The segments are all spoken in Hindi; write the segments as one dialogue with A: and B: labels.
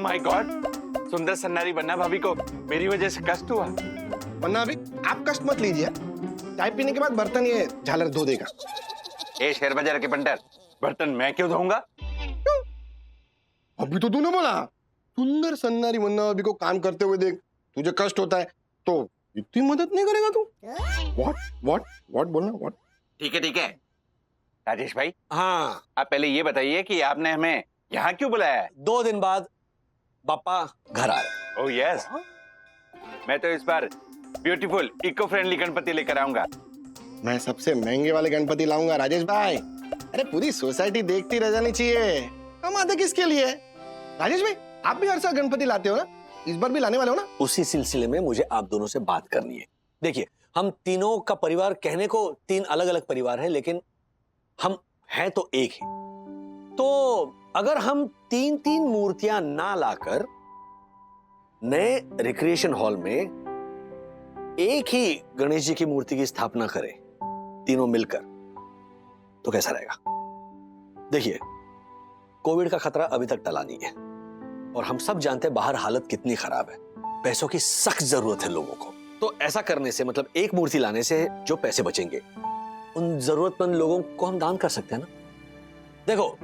A: माय गॉड, सुंदर सन्नारी बन्ना भाभी को मेरी वजह से कष्ट हुआ।
B: वरना अभी आप कष्ट मत लीजिए, चाय पीने के बाद बर्तन ये झालर धो देगा।
A: ए शेर बाजार के पंटर, बर्तन मैं क्यों धोऊंगा?
B: अभी तो तूने बोला सुंदर सन्नारी मुन्ना अभी को काम करते हुए देख, तुझे कष्ट होता है तो इतनी मदद नहीं करेगा तू? व्हाट बोलना व्हाट?
A: ठीक है राजेश भाई,
C: हाँ,
A: आप पहले ये बताइए कि आपने हमें यहाँ क्यों बुलाया है?
C: 2 दिन बाद पापा घर आ रहे।
A: ओह यस, मैं तो इस बार ब्यूटीफुल इको फ्रेंडली गणपति लेकर आऊंगा।
B: मैं सबसे महंगे वाले गणपति लाऊंगा राजेश भाई। अरे पूरी सोसाइटी देखती रह जानी चाहिए, हम आते किसके लिए? राजेश भाई आप भी हर साल गणपति लाते हो ना, इस बार भी लाने वाले हो ना?
C: उसी सिलसिले में मुझे आप दोनों से बात करनी है। देखिए, हम तीनों का परिवार कहने को 3 अलग अलग परिवार है, लेकिन हम हैं तो एक ही। तो अगर हम 3 मूर्तियां ना लाकर नए रिक्रिएशन हॉल में एक ही गणेश जी की मूर्ति की स्थापना करें, तीनों मिलकर, तो कैसा रहेगा? देखिए, कोविड का खतरा अभी तक टला नहीं है और हम सब जानते हैं बाहर हालत कितनी खराब है, पैसों की सख्त जरूरत है लोगों को। तो ऐसा करने से, मतलब एक मूर्ति लाने से जो पैसे बचेंगे उन जरूरतमंद लोगों को हम दान कर सकते हैं ना। देखो,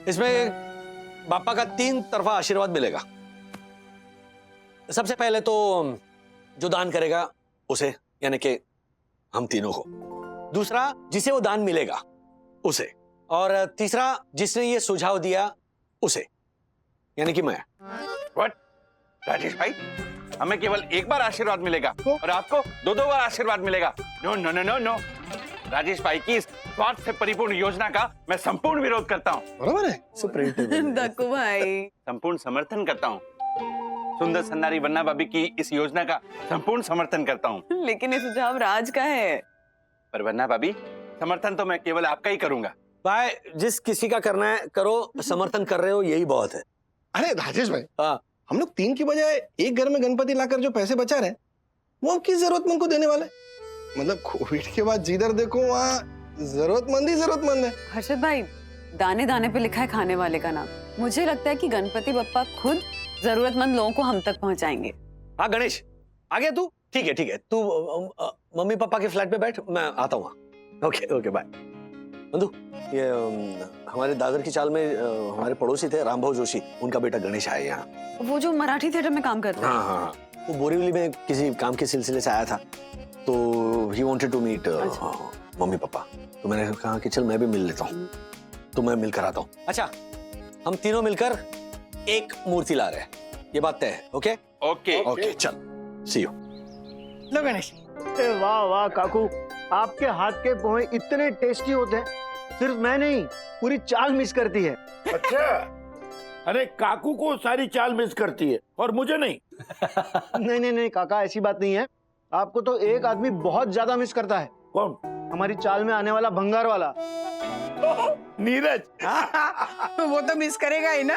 C: इसमें बापा का 3 तरफा आशीर्वाद मिलेगा। सबसे पहले तो जो दान करेगा उसे, यानी कि हम तीनों को। दूसरा, जिसे वो दान मिलेगा उसे। और तीसरा, जिसने ये सुझाव दिया उसे, यानी कि मैं।
A: व्हाट? राजेश भाई, हमें केवल एक बार आशीर्वाद मिलेगा और आपको 2 बार आशीर्वाद मिलेगा? No no no no no, Rajesh भाई की इस स्वार्थ से परिपूर्ण योजना का मैं संपूर्ण विरोध करता हूँ।
B: बराबर है
D: दक्कू भाई,
A: संपूर्ण समर्थन करता हूँ। सुंदर सन्नारी बन्ना भाभी की इस योजना का संपूर्ण समर्थन करता हूँ।
D: लेकिन ये सुझाव राज का है।
A: पर बन्ना भाभी, समर्थन तो मैं केवल आपका ही करूंगा।
C: भाई, जिस किसी का करना है करो, समर्थन कर रहे हो यही बहुत है।
B: अरे राजेश भाई,
C: हाँ,
B: हम लोग 3 की बजाय एक घर में गणपति लाकर जो पैसे बचा रहे हैं वो हम किस जरूरतमंद को देने वाले? मतलब कोविड के बाद जिधर देखो वहाँ जरूरतमंद ही जरूरतमंद है।
D: हर्षद भाई, दाने दाने पे लिखा है खाने वाले का नाम। मुझे लगता है कि गणपति बप्पा खुद जरूरतमंद लोगों को हम तक पहुंचाएंगे।
C: हाँ गणेश, आ गया तू? ठीक है, तू मम्मी पापा के फ्लैट पे बैठ, मैं आता हूँ। Okay bye. बंधु, ये हमारे दादर की चाल में हमारे पड़ोसी थे रामभाऊ जोशी, उनका बेटा गणेश आया यहाँ।
D: वो जो मराठी थिएटर में काम करता है?
C: हाँ, वो बोरीवली में किसी काम के सिलसिले से आया था, तो he wanted to meet mummy papa. तो मैंने कहा कि चल मैं भी मिल लेता हूँ, तो मैं मिलकर आता हूँ। अच्छा, हम तीनों मिलकर एक मूर्ति ला रहे हैं, ये बात तय है? ओके ओके, चल सी यू।
E: लो गणेश। वाह वाह काकू, आपके हाथ के पोहे इतने टेस्टी होते हैं, सिर्फ मैं नहीं पूरी चाल मिस करती है।
F: अच्छा, अरे काकू को सारी चाल मिस करती है और मुझे नहीं?
E: नहीं काका, ऐसी बात नहीं है। आपको तो एक आदमी बहुत ज्यादा मिस करता है।
F: कौन?
E: हमारी चाल में आने वाला भंगार वाला
F: नीरज।
G: वो तो मिस करेगा ही ना।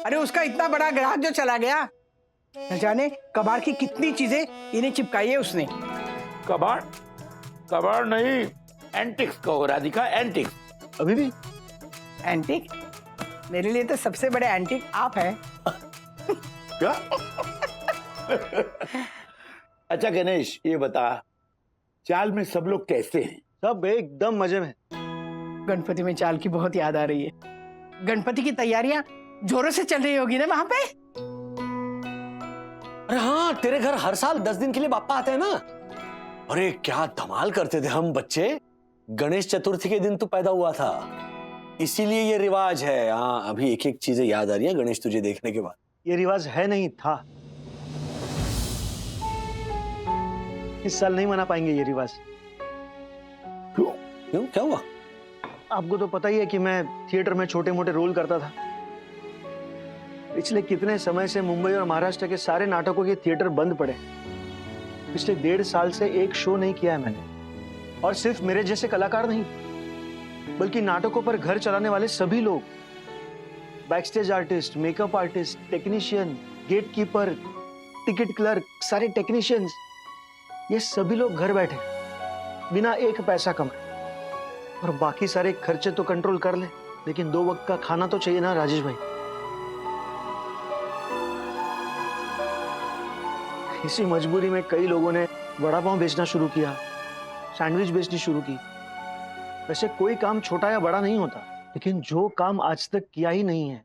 G: अरे उसका इतना बड़ा ग्राहक जो चला गया, न जाने कबाड़ की कितनी चीजें इन्हें चिपकाई है उसने।
F: कबाड़ नहीं, एंटिक्स कहो राधिका, एंटिक्स।
E: अभी भी
G: एंटिक? मेरे लिए तो सबसे बड़े एंटिक आप हैं।
F: क्या? अच्छा गणेश, ये बता, चाल में सब लोग कैसे हैं?
E: सब एकदम मजे में।
G: गणपति में चाल की बहुत याद आ रही है। गणपति की तैयारियां जोरों से चल रही होगी ना वहां पे?
C: अरे हाँ, तेरे घर हर साल 10 दिन के लिए बापा आते हैं ना। अरे क्या धमाल करते थे हम बच्चे। गणेश चतुर्थी के दिन तू पैदा हुआ था, इसीलिए ये रिवाज है। हाँ, अभी एक एक चीजें याद आ रही है गणेश तुझे देखने के बाद।
E: ये रिवाज है नहीं था, इस साल नहीं मना पाएंगे ये रिवाज।
C: क्यों, क्या हुआ?
E: आपको तो पता ही है कि मैं थिएटर में छोटे मोटे रोल करता था। पिछले कितने समय से मुंबई और महाराष्ट्र के सारे नाटकों के थिएटर बंद पड़े। पिछले 1.5 साल से एक शो नहीं किया है मैंने। और सिर्फ मेरे जैसे कलाकार नहीं, बल्कि नाटकों पर घर चलाने वाले सभी लोग, backstage artist, makeup artist, technician, gatekeeper, ticket clerk, सारे टेक्नीशियंस, ये सभी लोग घर बैठे बिना एक पैसा कमाए। और बाकी सारे खर्चे तो कंट्रोल कर ले, लेकिन 2 वक्त का खाना तो चाहिए ना राजेश भाई। इसी मजबूरी में कई लोगों ने वड़ा पाव बेचना शुरू किया, सैंडविच बेचनी शुरू की। वैसे कोई काम छोटा या बड़ा नहीं होता, लेकिन जो काम आज तक किया ही नहीं है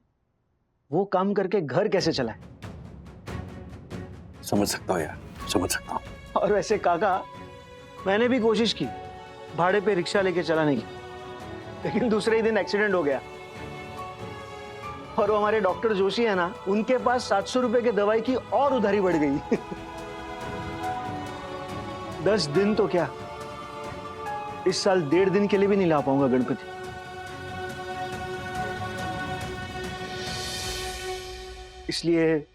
E: वो काम करके घर कैसे चलाए।
C: समझ सकता हूँ यार, समझ सकता हूँ।
E: और वैसे काका, मैंने भी कोशिश की भाड़े पे रिक्शा लेके चलाने की, लेकिन दूसरे ही दिन एक्सीडेंट हो गया। और वो हमारे डॉक्टर जोशी है ना, उनके पास 700 रुपए के दवाई की और उधारी बढ़ गई। 10 दिन तो क्या, इस साल 1.5 दिन के लिए भी नहीं ला पाऊंगा गणपति। इसलिए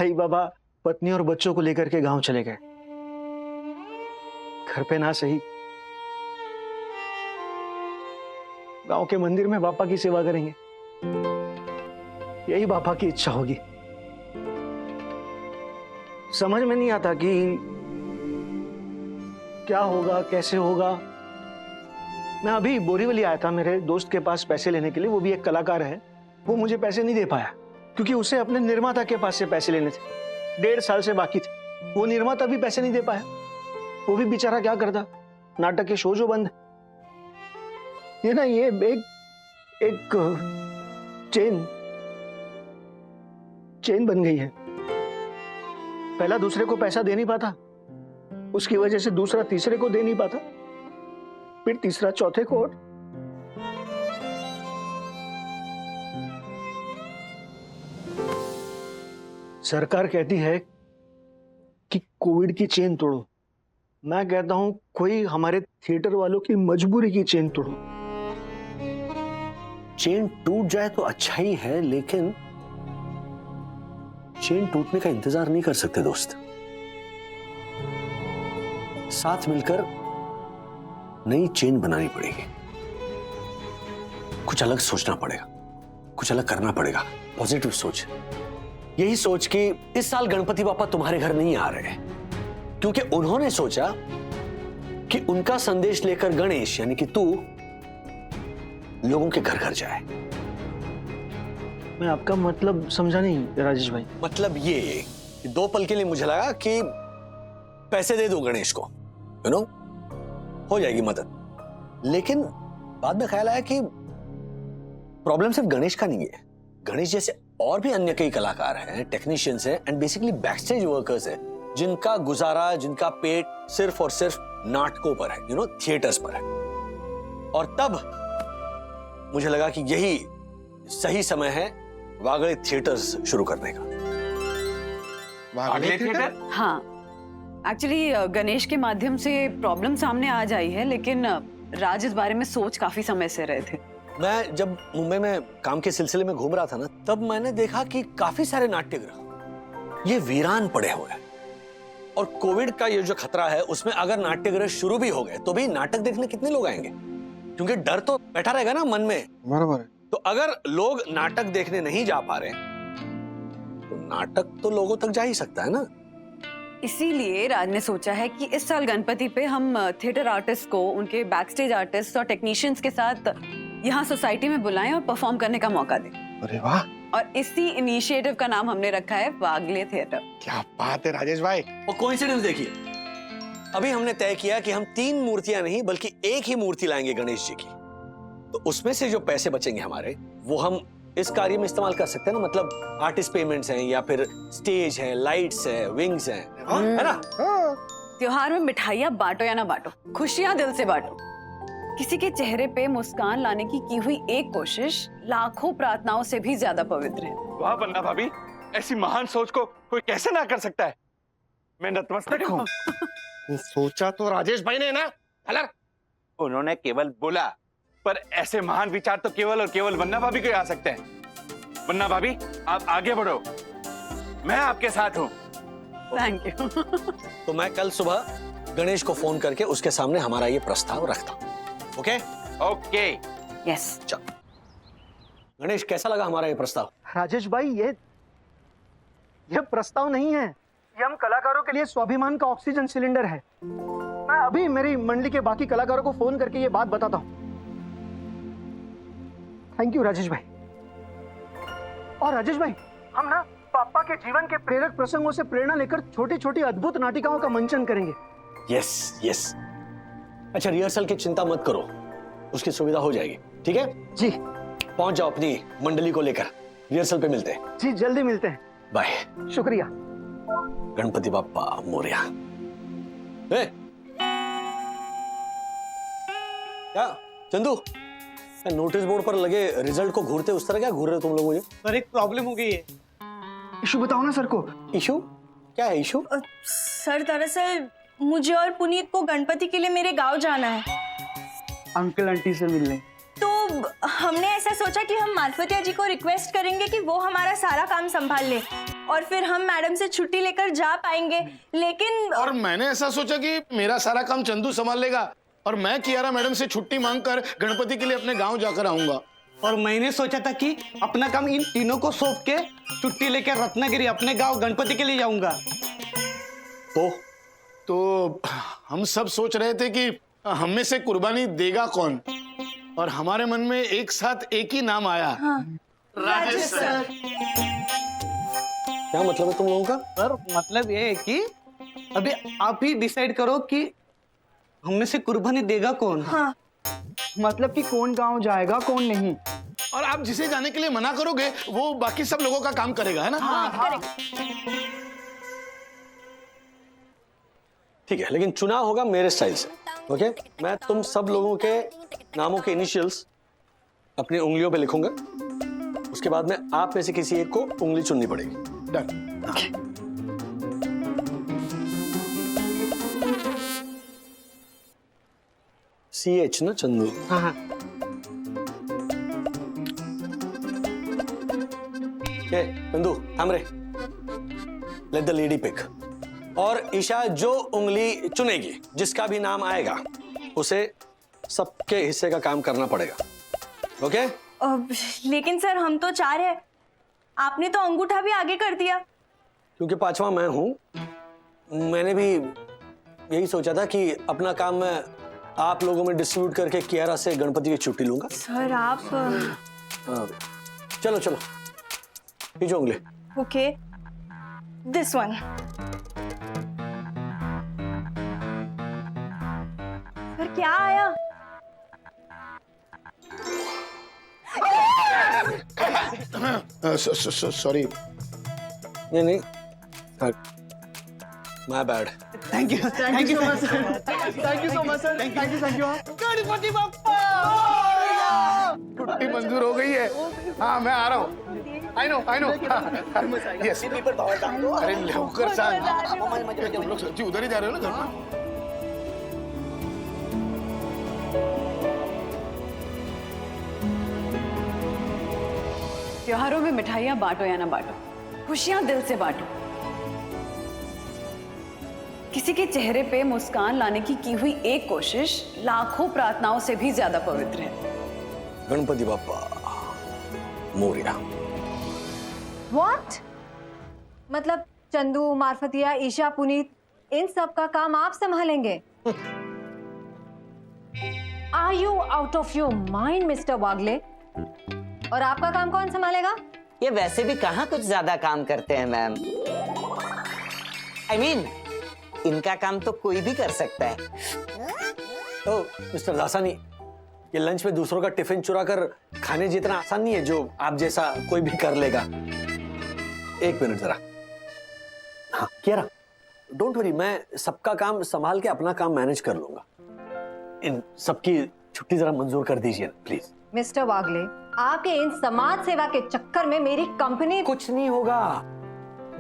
E: आई बाबा पत्नी और बच्चों को लेकर के गांव चले गए। घर पे ना सही, गांव के मंदिर में बापा की सेवा करेंगे, यही बापा की इच्छा होगी। समझ में नहीं आता कि क्या होगा, कैसे होगा। मैं अभी बोरीवली आया था मेरे दोस्त के पास पैसे लेने के लिए, वो भी एक कलाकार है। वो मुझे पैसे नहीं दे पाया क्योंकि उसे अपने निर्माता के पास से पैसे लेने थे, 1.5 साल से बाकी थे। वो निर्माता भी पैसे नहीं दे पाया, वो भी बेचारा क्या करता, नाटक के शो जो बंद। ये ना, ये एक चेन बन गई है। पहला दूसरे को पैसा दे नहीं पाता, उसकी वजह से दूसरा तीसरे को दे नहीं पाता, फिर तीसरा चौथे को। सरकार कहती है कि कोविड की चेन तोड़ो, मैं कहता हूं कोई हमारे थिएटर वालों की मजबूरी की चेन तोड़ो।
C: चेन टूट जाए तो अच्छा ही है, लेकिन चेन टूटने का इंतजार नहीं कर सकते दोस्त। साथ मिलकर नई चेन बनानी पड़ेगी, कुछ अलग सोचना पड़ेगा, कुछ अलग करना पड़ेगा। पॉजिटिव सोच, यही सोच कि इस साल गणपति बापा तुम्हारे घर नहीं आ रहे हैं क्योंकि उन्होंने सोचा कि उनका संदेश लेकर गणेश यानी कि तू लोगों के घर घर जाए।
E: मैं आपका मतलब समझा नहीं राजेश भाई।
C: मतलब ये कि 2 पल के लिए मुझे लगा कि पैसे दे दो गणेश को, यू नो, हो जाएगी मदद। लेकिन बाद में ख्याल आया कि प्रॉब्लम सिर्फ गणेश का नहीं है। गणेश जैसे और भी अन्य कई कलाकार हैं, टेक्नीशियंस हैं एंड बेसिकली बैकस्टेज वर्कर्स हैं, जिनका गुजारा, जिनका पेट सिर्फ और सिर्फ नाटकों पर है, यू नो, थिएटर्स पर है। और तब मुझे लगा कि यही सही समय है वागड़े थिएटर्स शुरू करने का।
A: अगले थिएटर?
D: हाँ, एक्चुअली गणेश के माध्यम से प्रॉब्लम सामने आ जाई है, लेकिन राज इस बारे में सोच काफी समय से रहे थे।
C: मैं जब मुंबई में काम के सिलसिले में घूम रहा था ना, तब मैंने देखा कि काफी सारे नाट्यगृह ये वीरान पड़े हुए हैं। और कोविड का ये जो खतरा है, उसमें अगर नाट्यगृह शुरू भी हो गए तो भी नाटक देखने कितने लोग आएंगे, क्योंकि डर तो बैठा रहेगा ना मन में।
B: बराबर है।
C: तो अगर लोग नाटक देखने नहीं जा पा रहे तो नाटक तो लोगों तक जा ही सकता है ना।
D: इसीलिए राज ने सोचा है कि इस साल गणपति पे हम थिएटर आर्टिस्ट को उनके बैकस्टेज आर्टिस्ट और टेक्नीशियंस के साथ यहाँ सोसाइटी में बुलाएं और परफॉर्म करने का मौका दें।
B: अरे वाह,
D: और इसी इनिशिएटिव का नाम हमने रखा है वागले थिएटर।
B: क्या बात है राजेश भाई।
C: और कोइंसिडेंस देखिए, अभी हमने तय किया कि हम 3 मूर्तियां नहीं बल्कि एक ही मूर्ति लाएंगे गणेश जी की। तो उसमें से जो पैसे बचेंगे हमारे, वो हम इस कार्य में इस्तेमाल कर सकते हैं ना। मतलब आर्टिस्ट पेमेंट्स हैं, या फिर स्टेज है, लाइट्स है, विंग्स हैं, है ना।
D: त्योहार में मिठाइयाँ बांटो या ना बांटो, खुशियाँ दिल से बांटो। किसी के चेहरे पे मुस्कान लाने की हुई एक कोशिश लाखों प्रार्थनाओं से भी ज्यादा पवित्र है।
A: वाह बन्ना भाभी, ऐसी महान सोच को कोई कैसे ना कर सकता है। मैं नतमस्तक हूँ।
B: सोचा तो राजेश भाई ने ना। अलग
A: उन्होंने केवल बोला, पर ऐसे महान विचार तो केवल और केवल बन्ना भाभी को आ सकते हैं। बन्ना भाभी, आप आगे बढ़ो, मैं आपके साथ हूँ।
D: Thank you.
C: तो मैं कल सुबह गणेश को फोन करके उसके सामने हमारा ये प्रस्ताव रखता हूँ। Okay
A: okay.
D: यस।
C: चल गणेश, कैसा लगा हमारा ये प्रस्ताव?
E: राजेश भाई, ये प्रस्ताव नहीं है, ये हम कलाकारों के लिए स्वाभिमान का ऑक्सीजन सिलेंडर है। मैं अभी मेरी मंडली के बाकी कलाकारों को फोन करके ये बात बताता हूँ। थैंक यू राजेश भाई। और राजेश भाई, हम ना पापा के जीवन के प्रेरक प्रसंगों से प्रेरणा लेकर छोटी छोटी अद्भुत नाटिकाओं का मंचन करेंगे।
C: Yes yes. अच्छा, रिहर्सल की चिंता मत करो, उसकी सुविधा हो जाएगी। ठीक है
E: जी
C: पहुंच जाओ अपनी मंडली को लेकर, रिहर्सल पे मिलते हैं।
E: जी, जल्दी मिलते हैं।
C: बाय।
E: शुक्रिया।
C: गणपति बाप्पा मोरया। ए! क्या चंदू, नोटिस बोर्ड पर लगे रिजल्ट को घूरते उस तरह क्या घूर रहे हो तुम लोग मुझे?
H: सर एक प्रॉब्लम हो गई है।
E: इशू बताओ ना सर को।
C: इशू क्या है? इशू
I: सर दरअसल मुझे और पुनीत को गणपति के लिए मेरे गांव जाना है,
E: अंकल आंटी से मिलने।
I: तो हमने ऐसा सोचा कि हम मालफतिया जी को रिक्वेस्ट करेंगे कि वो हमारा सारा काम संभाल ले और फिर हम मैडम से छुट्टी लेकर जा पाएंगे। लेकिन
B: और मैंने ऐसा सोचा कि मेरा सारा काम चंदू संभाल लेगा और मैं कियारा मैडम से छुट्टी मांगकर गणपति के लिए अपने गांव जाकर आऊंगा।
H: और मैंने सोचा था कि अपना काम इन तीनों को सौंप के छुट्टी लेकर रत्नागिरी अपने गांव गणपति के लिए जाऊंगा।
B: तो हम सब सोच रहे थे कि हम में से कुर्बानी देगा कौन, और हमारे मन में एक साथ एक ही नाम आया।
I: हाँ।
B: राजेश सर।
C: क्या मतलब है तुम लोगों का?
H: सर मतलब ये है कि अभी आप ही डिसाइड करो कि हम में से कुर्बानी देगा कौन।
I: हाँ।
E: मतलब कि कौन गांव जाएगा कौन नहीं।
B: और आप जिसे जाने के लिए मना करोगे वो बाकी सब लोगों का काम करेगा, है ना?
I: हाँ।
C: ठीक है, लेकिन चुनाव होगा मेरे स्टाइल से। ओके, मैं तुम सब लोगों के नामों के इनिशियल्स अपनी उंगलियों पे लिखूंगा, उसके बाद में आप में से किसी एक को उंगली चुननी पड़ेगी।
B: डन।
C: CH ना चंदू?
H: हाँ हाँ।
C: चंदू थाम रे, लेट द लेडी पिक। और ईशा जो उंगली चुनेगी, जिसका भी नाम आएगा, उसे सबके हिस्से का काम करना पड़ेगा। ओके?
I: लेकिन सर हम तो 4 हैं, आपने तो अंगूठा भी आगे कर दिया।
C: क्योंकि 5वां मैं हूं, मैंने भी यही सोचा था कि अपना काम मैं आप लोगों में डिस्ट्रीब्यूट करके कियारा से गणपति की छुट्टी लूंगा।
I: सर आप
C: चलो चलो, खींचो उंगली।
I: Okay, this one. सर क्या आया?
B: सॉरी।
C: नहीं नहीं, my bad.
H: Thank you so much sir.
E: Thank you so much sir. Thank you.
H: Ganpati Bappa.
B: छुट्टी मंजूर हो गई है। हाँ मैं आ रहा हूँ। I know. यस। अरे लवकर सांग। तुम लोग सच्ची उधर ही जा रहे हो ना घर में?
D: त्योहारों में मिठाइयां बांटो या ना बांटो, खुशियां दिल से बांटो। किसी के चेहरे पे मुस्कान लाने की हुई एक कोशिश लाखों प्रार्थनाओं से भी ज्यादा पवित्र है।
C: गणपति बाप्पा मोरया।
J: What? मतलब चंदू, मारफतिया, ईशा, पुनीत, इन सब का काम आप संभालेंगे? Are you out of your mind, mister Wagle? और आपका काम कौन संभालेगा?
K: ये वैसे भी कहाँ कुछ ज्यादा काम करते हैं मैम। I mean, इनका काम तो कोई भी कर सकता है।
C: तो मिस्टर दासानी, ये लंच में दूसरों का टिफिन चुरा कर खाने जितना आसान नहीं है जो आप जैसा कोई भी कर लेगा। एक मिनट जरा। हाँ कियारा, डोंट वरी, मैं सबका काम संभाल के अपना काम मैनेज कर लूंगा। इन सबकी छुट्टी जरा मंजूर कर दीजिए प्लीज।
J: मिस्टर वागले, आपके इन समाज सेवा के चक्कर में मेरी कंपनी
C: कुछ नहीं होगा,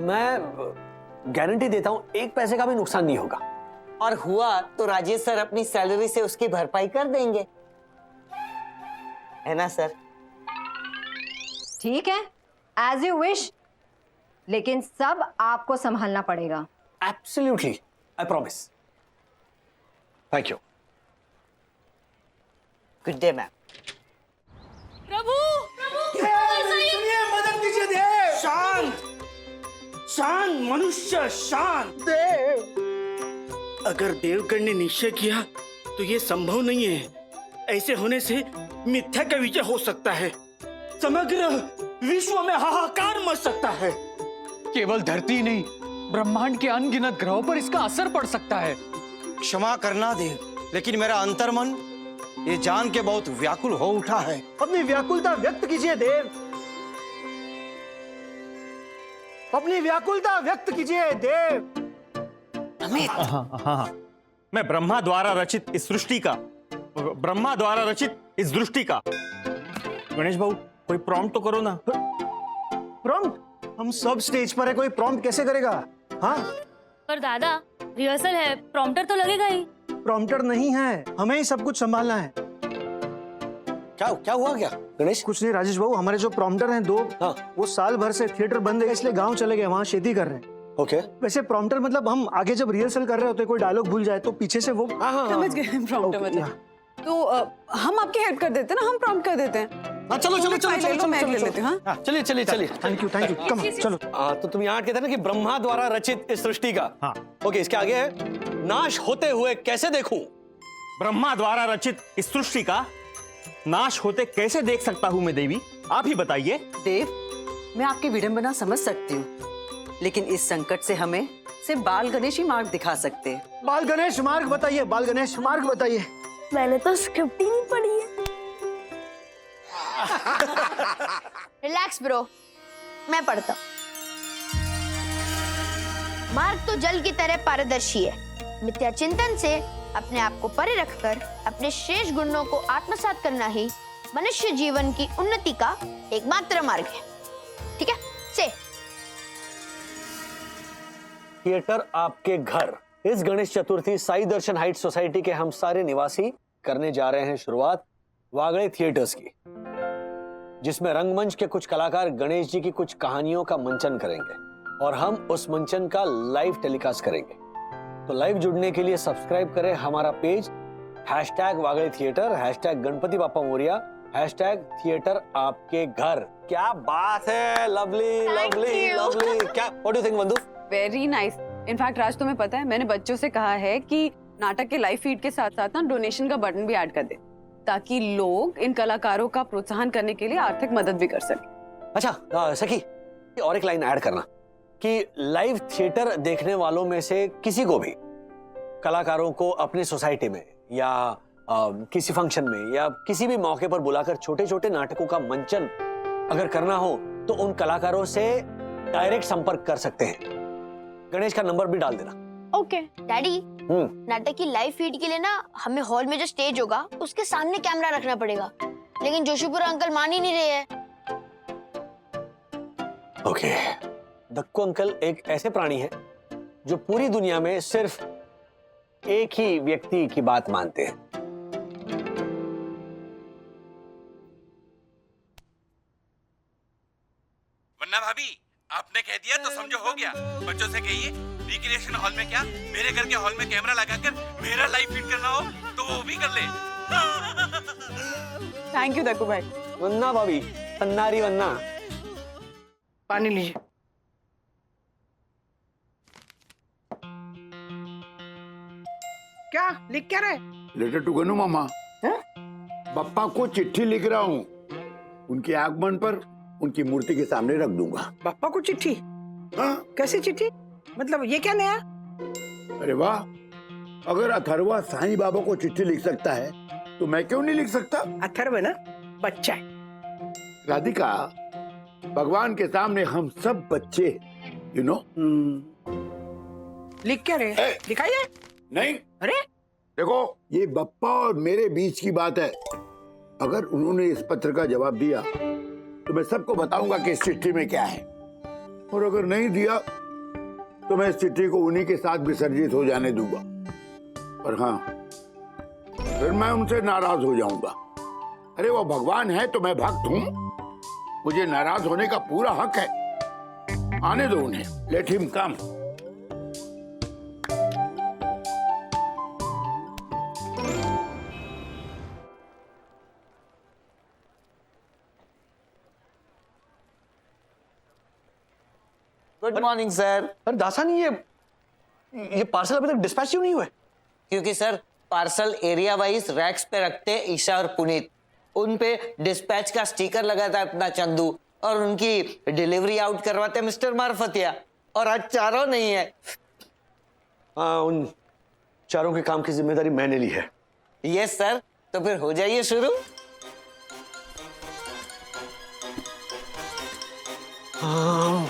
C: मैं गारंटी देता हूं, 1 पैसे का भी नुकसान नहीं होगा।
K: और हुआ तो राजेश सर अपनी सैलरी से उसकी भरपाई कर देंगे, है ना सर?
J: ठीक है, एज यू विश, लेकिन सब आपको संभालना पड़ेगा।
C: Absolutely, I promise. Thank you.
K: Good day ma'am.
H: सुनिए, मदद कीजिए। देव शांत, शांत मनुष्य शांत। देव, अगर देवगण ने निश्चय किया तो ये संभव नहीं है। ऐसे होने से मिथ्या का विजय हो सकता है, समग्र विश्व में हाहाकार मच सकता है।
L: केवल धरती ही नहीं, ब्रह्मांड के अनगिनत ग्रहों पर इसका असर पड़ सकता है।
H: क्षमा करना देव, लेकिन मेरा अंतर्मन ये जान के बहुत व्याकुल हो उठा है।
E: अपनी व्याकुलता व्यक्त कीजिए देव, अपनी व्याकुलता व्यक्त कीजिए देव।
M: हाँ, मैं ब्रह्मा द्वारा रचित इस सृष्टि का, ब्रह्मा द्वारा रचित इस दृष्टि का। गणेश भाऊ कोई प्रॉम्प्ट तो करो ना।
E: प्रॉम्प्ट? हम सब स्टेज पर है, कोई प्रॉम्प्ट कैसे करेगा? हाँ
N: पर दादा रिहर्सल है, प्रॉम्प्टर तो लगेगा ही।
E: प्रॉम्प्टर नहीं है, हमें ही सब कुछ संभालना है।
C: क्या हुआ क्या गणेश?
E: कुछ नहीं राजेश बाबू, हमारे जो प्रॉम्प्टर हैं 2,
C: हाँ।
E: वो साल भर से थिएटर बंद है, इसलिए गांव चले गए, वहाँ खेती कर रहे हैं।
C: ओके।
E: वैसे प्रॉम्प्टर मतलब हम आगे जब रिहर्सल कर रहे होते कोई डायलॉग भूल जाए तो पीछे से वो
D: समझ गए प्रॉम्प्टर मतलब। तो हम आपकी हेल्प कर देते हैं ना, हम प्रॉम्प्ट कर देते हैं।
C: हाँ चलो चलो चलो चलो
D: मैं ले लेती हूँ। हाँ
C: चलिए चलिए चलिए।
E: थैंक यू कम चलो।
C: तो तुम यहाँ कहते ना कि ब्रह्मा द्वारा रचित इस सृष्टि का। हाँ ओके, इसके आगे है नाश होते हुए कैसे देखूं।
M: ब्रह्मा द्वारा रचित इस सृष्टि का नाश होते कैसे देख सकता हूं मैं देवी, आप ही बताइए।
O: देव, मैं आपकी विडंबना समझ सकती हूँ, लेकिन इस संकट से हमें सिर्फ बाल गणेश ही मार्ग दिखा सकते हैं।
E: बाल गणेश मार्ग बताइए, बाल गणेश मार्ग बताइए।
N: मैंने तो स्क्रिप्ट ही नहीं पढ़ी है।
I: रिलैक्स ब्रो, मैं पढ़ता हूँ। मार्ग तो जल की तरह पारदर्शी है। मिथ्या चिंतन से अपने आप को परे रखकर अपने शेष गुणों को आत्मसात करना ही मनुष्य जीवन की उन्नति का एकमात्र मार्ग है। ठीक है से
C: थिएटर आपके घर इस गणेश चतुर्थी साई दर्शन हाइट सोसाइटी के हम सारे निवासी करने जा रहे हैं शुरुआत वागड़े थिएटर्स की, जिसमें रंगमंच के कुछ कलाकार गणेश जी की कुछ कहानियों का मंचन करेंगे और हम उस मंचन का लाइव टेलीकास्ट करेंगे। तो लाइव जुड़ने के लिए सब्सक्राइब करें हमारा पेज #वागड़े थिएटर, #गणपति बापा मोरिया, #थिएटर आपके घर। क्या बात है, लवली लवली लवली। क्या व्हाट डू यू थिंक वंदु?
D: Very nice. इनफैक्ट राज, तुम्हें पता है मैंने बच्चों से कहा है कि नाटक के लाइव फीड के साथ साथ ना डोनेशन का बटन भी ऐड कर दे, ताकि लोग इन कलाकारों का प्रोत्साहन करने के लिए आर्थिक मदद भी कर सके।
C: अच्छा सखी, और एक लाइन ऐड करना कि लाइव थिएटर देखने वालों में से किसी को भी कलाकारों को अपनी सोसाइटी में या किसी फंक्शन में या किसी भी मौके पर बुलाकर छोटे छोटे नाटकों का मंचन अगर करना हो तो उन कलाकारों से डायरेक्ट संपर्क कर सकते हैं। गणेश का नंबर भी डाल देना।
I: ओके डैडी, नाटक की लाइव फीड के लिए ना हमें हॉल में जो स्टेज होगा उसके सामने कैमरा रखना पड़ेगा, लेकिन जोशीपुरा अंकल मान ही नहीं रहे हैं।
C: ओके, दक्कू अंकल एक ऐसे प्राणी है जो पूरी दुनिया में सिर्फ एक ही व्यक्ति की बात मानते हैं।
A: वरना भाभी आपने कह दिया तो समझो हो गया। बच्चों से कहिए रिक्रिएशन हॉल में क्या मेरे घर के हॉल में कैमरा लगाकर मेरा लाइव फीड करना हो तो वो भी कर ले।
D: थैंक यू दक्कू भाई।
C: वन्ना भाभी, अन्नारी वन्ना।
G: पानी लीजिए। क्या लिख क्या रहे?
F: लेटर टू गनू मामा। बप्पा को चिट्ठी लिख रहा हूँ, उनके आगमन पर उनकी मूर्ति के सामने रख दूंगा।
G: बप्पा को चिट्ठी?
F: हाँ?
G: कैसी चिट्ठी? मतलब ये क्या नया?
F: अरे वाह, अगर अथर्वा साईं बाबा को चिट्ठी लिख सकता है तो मैं क्यों नहीं लिख सकता?
G: अथर्व ना बच्चा है।
F: राधिका, भगवान के सामने हम सब बच्चे, यू नो।
G: लिख क्या रहे? दिखाइए।
F: नहीं।
G: अरे
F: देखो, ये बप्पा और मेरे बीच की बात है। अगर उन्होंने इस पत्र का जवाब दिया तो मैं सबको बताऊंगा कि इस चिट्ठी में क्या है, और अगर नहीं दिया तो मैं इस चिट्ठी को उन्हीं के साथ विसर्जित हो जाने दूंगा। और हाँ, फिर मैं उनसे नाराज हो जाऊंगा। अरे वो भगवान है तो मैं भक्त हूं, मुझे नाराज होने का पूरा हक है। आने दो उन्हें, let him come.
K: Good morning sir.
C: अरे दासानी, ये पार्सल अभी तक डिस्पैच क्यों नहीं हुआ?
K: क्योंकि sir parcel area wise racks पे रखते ईशा और पुनीत, उन पे डिस्पैच का स्टिकर लगाता है अपना चंदू, और उनकी डिलीवरी आउट करवाते मिस्टर मारफतिया। और आज चारों नहीं है।
C: हाँ, उन चारों के काम की जिम्मेदारी मैंने ली है।
K: यस सर, तो फिर हो जाइए शुरू।
C: हाँ।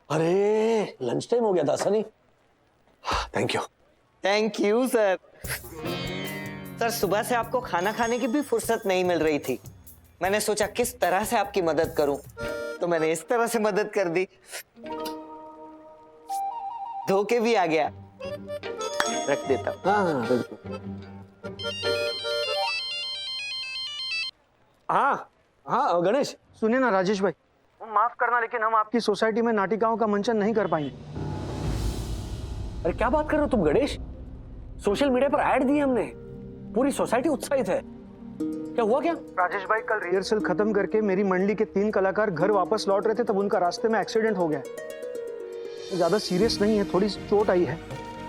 C: अरे लंच टाइम हो गया था Sunny. Thank you.
K: Thank you sir. Sir सुबह से आपको खाना खाने की भी फुर्सत नहीं मिल रही थी। मैंने सोचा किस तरह से आपकी मदद करूं, तो मैंने इस तरह से मदद कर दी। धोखे भी आ गया। रख देता हूं।
C: हाँ बिल्कुल। हाँ हाँ गणेश।
E: सुनिए ना राजेश भाई, माफ करना लेकिन हम आपकी सोसाइटी में नाटिकाओं का मंचन नहीं कर पाएंगे।
C: अरे क्या बात कर रहे हो तुम गणेश? सोशल मीडिया पर ऐड दिए हमने, पूरी सोसाइटी उत्साहित है। क्या हुआ क्या?
E: राजेश भाई कल रिहर्सल खत्म करके मेरी मंडली के 3 कलाकार घर वापस लौट रहे थे, तब उनका रास्ते में एक्सीडेंट हो गया। ज्यादा सीरियस नहीं है, थोड़ी चोट आई है,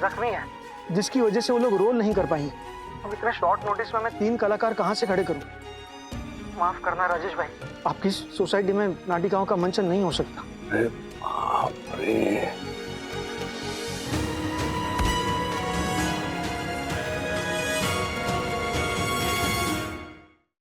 E: जख्मी है, जिसकी वजह से वो लोग रोल नहीं कर पाएंगे। अब इतने शॉर्ट नोटिस में मैं 3 कलाकार कहाँ से खड़े करूँ? माफ करना राजेश भाई, आपकी सोसाइटी में नाटिकाओं का मंचन नहीं हो सकता।
C: अरे बाप रे।